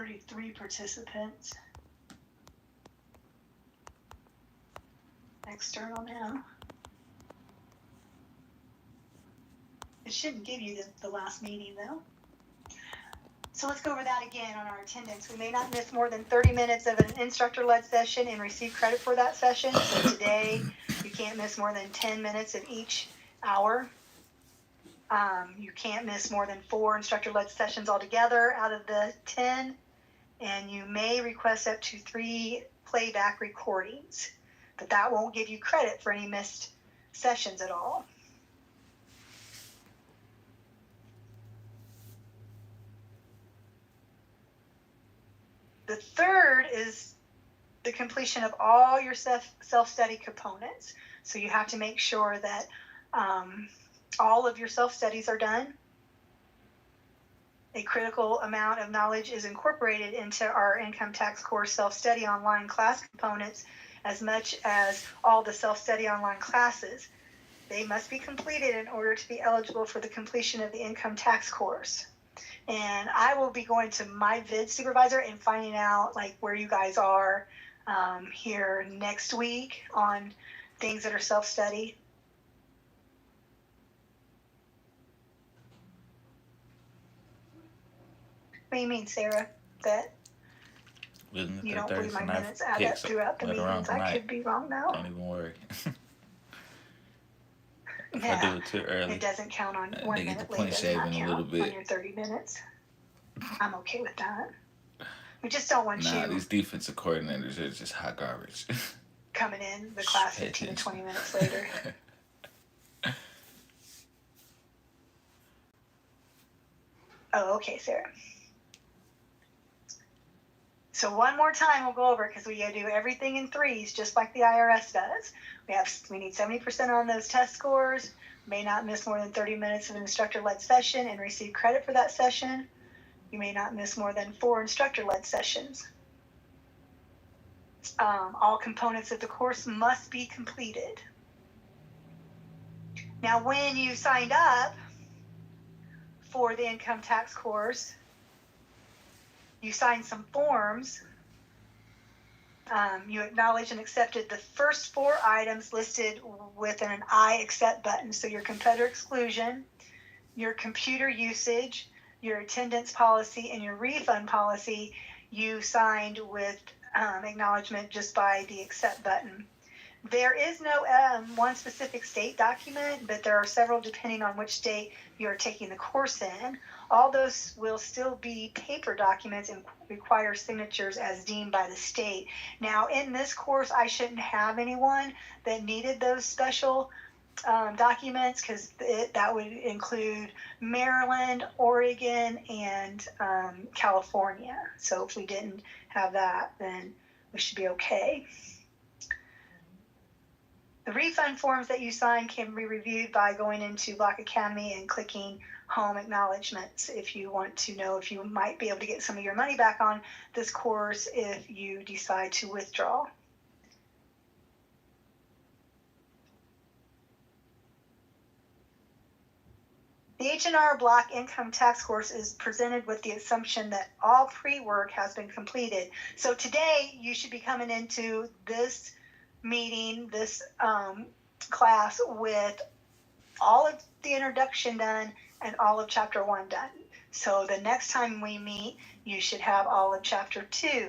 33 participants. External now. It shouldn't give you the last meeting though. So let's go over that again on our attendance. We may not miss more than 30 minutes of an instructor-led session and receive credit for that session. So today, you can't miss more than 10 minutes of each hour. You can't miss more than 4 instructor-led sessions altogether out of the 10. And you may request up to 3 playback recordings. But that won't give you credit for any missed sessions at all. The third is the completion of all your self-study components. So you have to make sure that all of your self-studies are done. A critical amount of knowledge is incorporated into our income tax course self-study online class components as much as all the self-study online classes. They must be completed in order to be eligible for the completion of the income tax course. And I will be going to my vid supervisor and finding out like where you guys are here next week on things that are self-study. What do you mean, Sarah? That you don't believe my minutes add up throughout the meetings? I could be wrong though. Don't even worry. If I do it too early, it doesn't count on 1 they get minute the point late. Does shaving not a count little bit. on your 30 minutes. I'm okay with that. We just don't want you these defensive coordinators are just hot garbage. coming in the class 15 to 20 minutes later. Oh, okay, Sarah. So one more time we'll go over because we gotta do everything in threes just like the IRS does. We need 70% on those test scores, may not miss more than 30 minutes of an instructor-led session and receive credit for that session. You may not miss more than 4 instructor-led sessions. All components of the course must be completed. Now when you signed up for the income tax course, you signed some forms. You acknowledged and accepted the first 4 items listed with an I accept button. So your competitor exclusion, your computer usage, your attendance policy, and your refund policy, you signed with acknowledgement just by the accept button. There is no one specific state document, but there are several depending on which state you're taking the course in. All those will still be paper documents and require signatures as deemed by the state. Now, in this course, I shouldn't have anyone that needed those special documents because that would include Maryland, Oregon, and California. So if we didn't have that, then we should be okay. The refund forms that you sign can be reviewed by going into Block Academy and clicking Home Acknowledgements if you want to know if you might be able to get some of your money back on this course if you decide to withdraw. The H&R Block Income Tax course is presented with the assumption that all pre-work has been completed. So today you should be coming into this meeting, this class with all of the introduction done and all of chapter 1 done. So the next time we meet, you should have all of chapter 2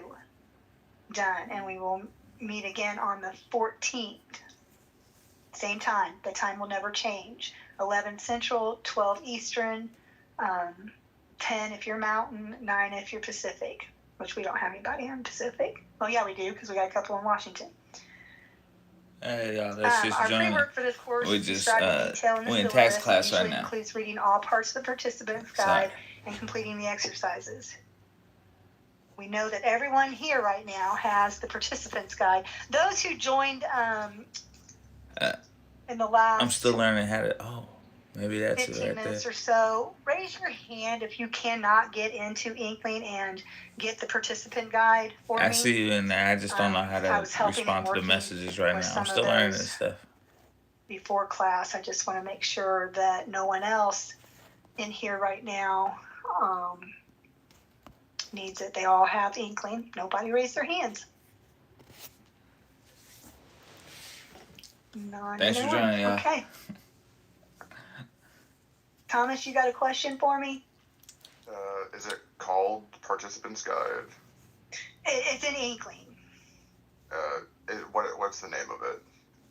done, and we will meet again on the 14th. Same time. The time will never change. 11 Central, 12 Eastern, 10 if you're Mountain, 9 if you're Pacific, which we don't have anybody on Pacific. Well, yeah, we do because we got a couple in Washington. Hey y'all, that's just our joining. pre-work for this course We is just described in detail in the we're in syllabus, tax class right usually now. includes reading all parts of the participant's guide and completing the exercises. We know that everyone here right now has the participant's guide. Those who joined in the last I'm still learning how to. Oh, maybe that's it 15 right minutes there. or so, raise your hand if you cannot get into Inkling and get the participant guide for me. I see you in there. I just don't know how I was to helping respond to the and messages right with now. some I'm of still learning those this stuff. Before class, I just want to make sure that no one else in here right now needs it. They all have inkling. Nobody raised their hands. Thanks for joining, y'all. Okay. Thomas, you got a question for me? Is it called Participant's Guide? It's an inkling. What's the name of it?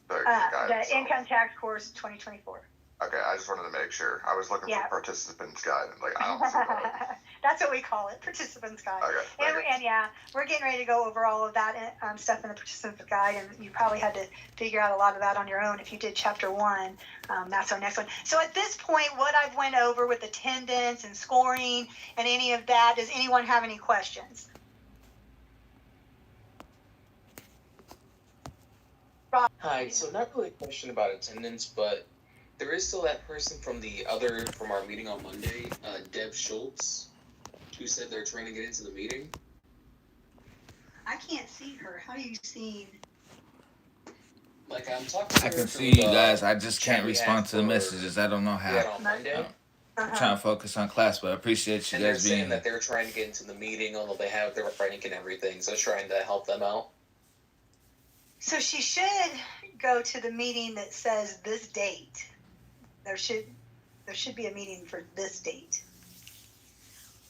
The Income Tax Course 2024. Okay, I just wanted to make sure. I was looking for Participant's Guide, and I don't see that. That's what we call it, Participant's Guide. Okay. And yeah, we're getting ready to go over all of that stuff in the Participant's Guide, and you probably had to figure out a lot of that on your own if you did Chapter 1. That's our next one. So at this point, what I've went over with attendance and scoring and any of that, does anyone have any questions? Hi, so not really a question about attendance, but there is still that person from our meeting on Monday, Deb Schultz, who said they're trying to get into the meeting. I can't see her. How do you see? I'm talking to her. I can see you guys. I just can't respond to the messages. I don't know how. Yeah, on Monday. I'm trying to focus on class, but I appreciate you guys being here. They're saying that they're trying to get into the meeting, although they have their rank and everything, so trying to help them out. So she should go to the meeting that says this date. There should be a meeting for this date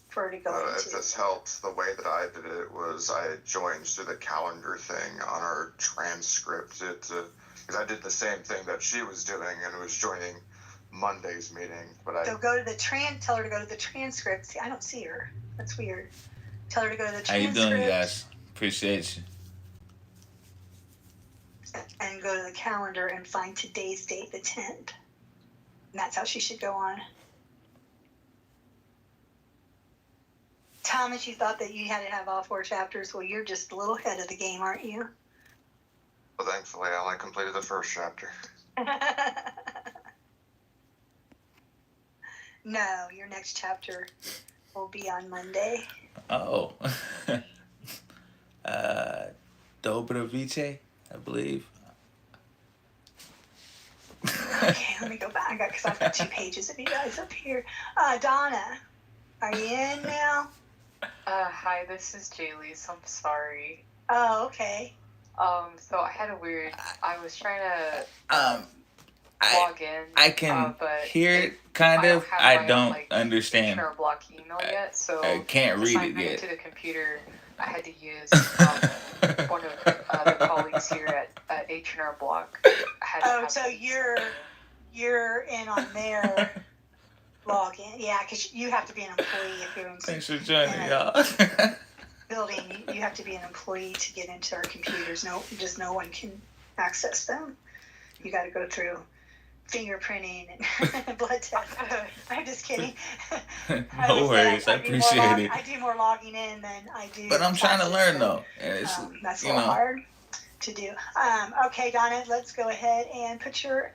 for her to go into. If this helps, the way that I did it was I joined to the calendar thing on our transcript. Because I did the same thing that she was doing and was joining Monday's meeting. So go to the tell her to go to the transcript. See, I don't see her. That's weird. Tell her to go to the transcript. How you doing, guys? Appreciate you. And go to the calendar and find today's date, the 10th. And that's how she should go on. Thomas, you thought that you had to have all 4 chapters. Well, you're just a little ahead of the game, aren't you? Well, thankfully, I only completed the first chapter. No, your next chapter will be on Monday. Oh. Dobro Vice, I believe. Okay, let me go back because I've got 2 pages of you guys up here. Donna, are you in now? Hi, this is Jaylee. I'm sorry. Oh, okay. So I had I was trying to log in. I can but hear it, kind of. I don't understand. H&R Block email yet, so I can't read it yet. To the computer, I had to use one of the colleagues here at H&R Block. So you're in on their login, yeah? Because you have to be an employee if you're in. Thanks for joining, y'all. Building, you have to be an employee to get into our computers. No one can access them. You got to go through fingerprinting and blood test. I'm just kidding. No worries, I appreciate it. I do more logging in than I do. But I'm trying to learn though, and it's that's a little hard to do. Okay, Donna, let's go ahead and put your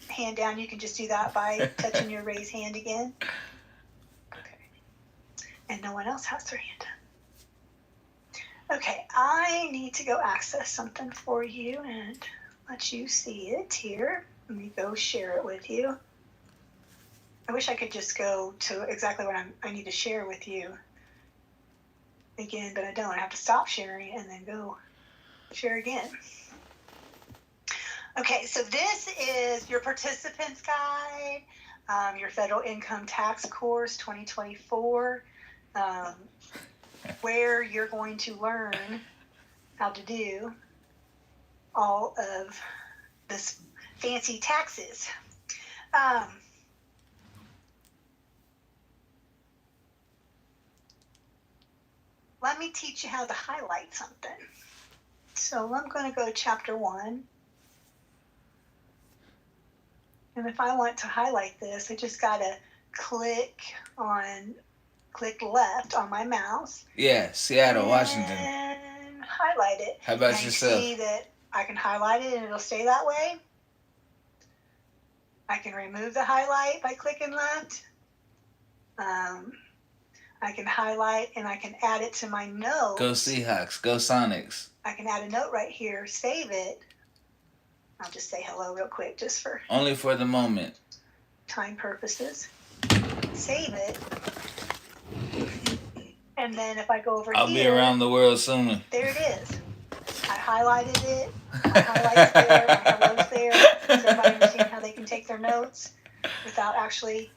hand down. You can just do that by touching your raised hand again. Okay. And no one else has their hand up. Okay, I need to go access something for you and let you see it here. Let me go share it with you. I wish I could just go to exactly what I need to share with you again, but I don't. I have to stop sharing and then go share again. Okay, so this is your participants guide, your federal income tax course 2024, where you're going to learn how to do all of this fancy taxes. Let me teach you how to highlight something. So I'm going to go to chapter 1. And if I want to highlight this, I just got to click left on my mouse. Yeah, Seattle, Washington. And highlight it. How about and yourself? You see that I can highlight it and it'll stay that way. I can remove the highlight by clicking left. I can highlight and I can add it to my notes. Go Seahawks, go Sonics. I can add a note right here, save it. I'll just say hello real quick just for only for the moment. Time purposes. Save it. And then if I go over I'll here, be around the world sooner. there it is. I highlighted it. My highlights there. My hello's there. Does everybody understand how they can take their notes without actually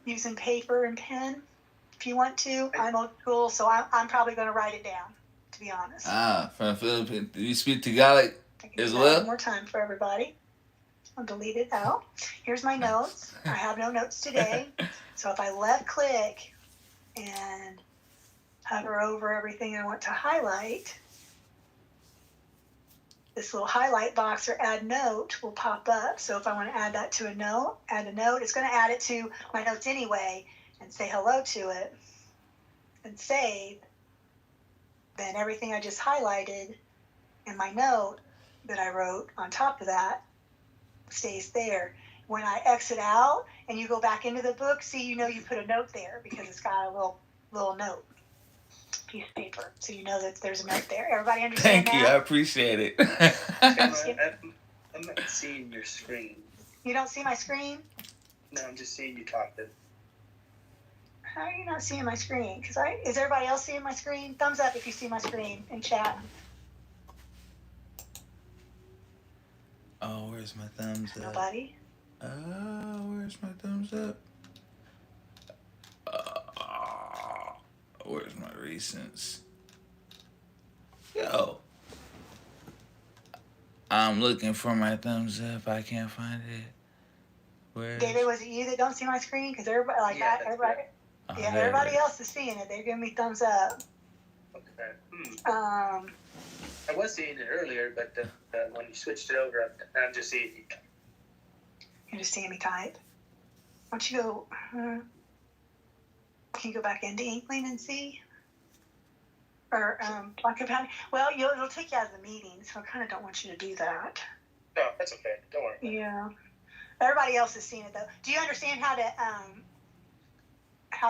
using paper and pen? If you want to, I'm old school, so I'm probably going to write it down, to be honest. From the Philippines. Do you speak Tagalog as well? One more time for everybody. I'll delete it out. Here's my notes. I have no notes today. So if I left click and hover over everything I want to highlight, this little highlight box or add note will pop up. So if I want to add that to a note, add a note, it's going to add it to my notes anyway and say hello to it and save. Then everything I just highlighted in my note that I wrote on top of that stays there. When I exit out and you go back into the book, see, you know you put a note there because it's got a little note piece of paper, so you know that there's a note there. Everybody understand Thank you, I appreciate it. I'm not seeing your screen. You don't see my screen? No, I'm just seeing you talking. How are you not seeing my screen? Is everybody else seeing my screen? Thumbs up if you see my screen in chat. Oh, where's my thumbs up? Nobody? Where's my thumbs up? Where's my recents? Yo. I'm looking for my thumbs up. I can't find it. Where? David, was it you that don't see my screen? Because everybody, like Yeah, that, everybody, everybody else is seeing it. They're giving me thumbs up. Okay. I was seeing it earlier, but when you switched it over, I'm just seeing you. You're just seeing me type. Why don't you go? Can you go back into Inkling and see? Or Occupancy? Well, it'll take you out of the meeting, so I kind of don't want you to do that. No, that's okay. Don't worry. Yeah. Everybody else has seen it though. Do you understand how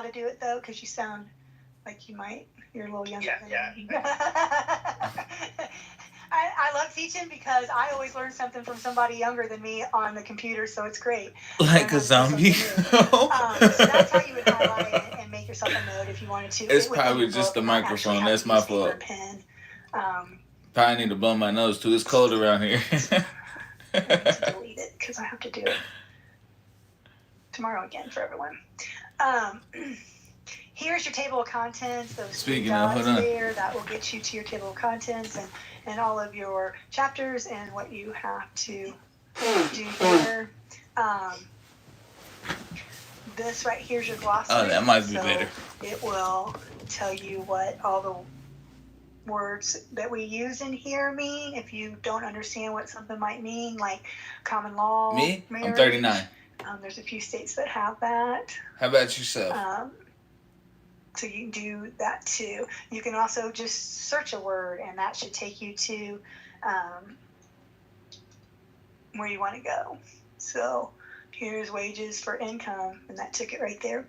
to do it though? Because you sound like you're a little younger than me. I love teaching because I always learn something from somebody younger than me on the computer, so it's great. Like a zombie. So that's how you would highlight it and make yourself a note if you wanted to. It's probably just the microphone. That's my fault. Pen. Probably need to blow my nose too. It's cold around here. I need to delete it because I have to do it tomorrow again for everyone. Here's your table of contents. Those three dots there, that will get you to your table of contents and all of your chapters and what you have to do here. This right here is your glossary. Oh, that might be better. It will tell you what all the words that we use in here mean. If you don't understand what something might mean, like common law. Me? Marriage, I'm 39. There's a few states that have that. How about yourself? So you can do that too. You can also just search a word, and that should take you to where you want to go. So here's wages for income, and that took it right there.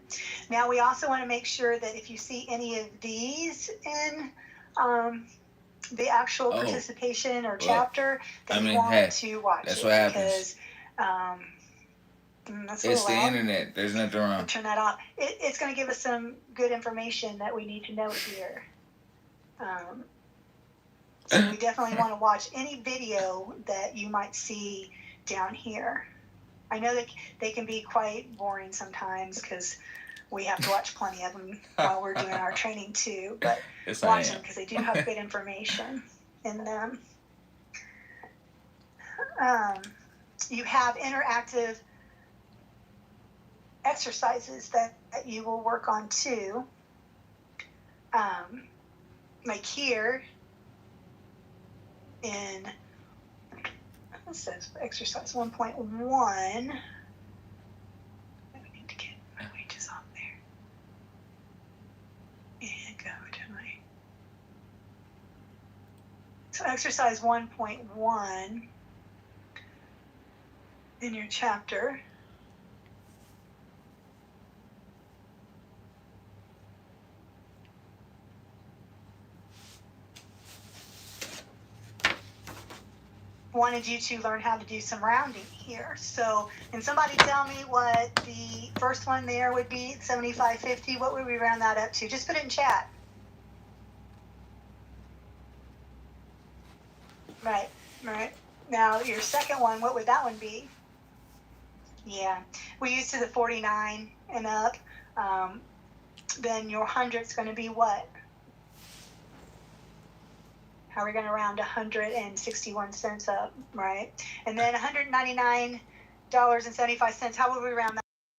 Now we also want to make sure that if you see any of these in the actual participation or chapter, that you want to watch that's it. What happens. Because it's the internet. There's nothing wrong. Turn that off. It's going to give us some good information that we need to know here. So we definitely want to watch any video that you might see down here. I know that they can be quite boring sometimes because we have to watch plenty of them while we're doing our training too. But watch them because they do have good information in them. You have interactive exercises that you will work on too. Like here in, it says exercise 1.1. I need to get my wages off there. And go to my, so exercise 1.1 in your chapter. Wanted you to learn how to do some rounding here. So, can somebody tell me what the first one there would be, 75.50? What would we round that up to? Just put it in chat. Right, right. Now, your second one, what would that one be? Yeah, we used to the 49 and up. Then your 100's going to be what? How are we going to round 161 cents up, right? And then $199.75. How would we round that?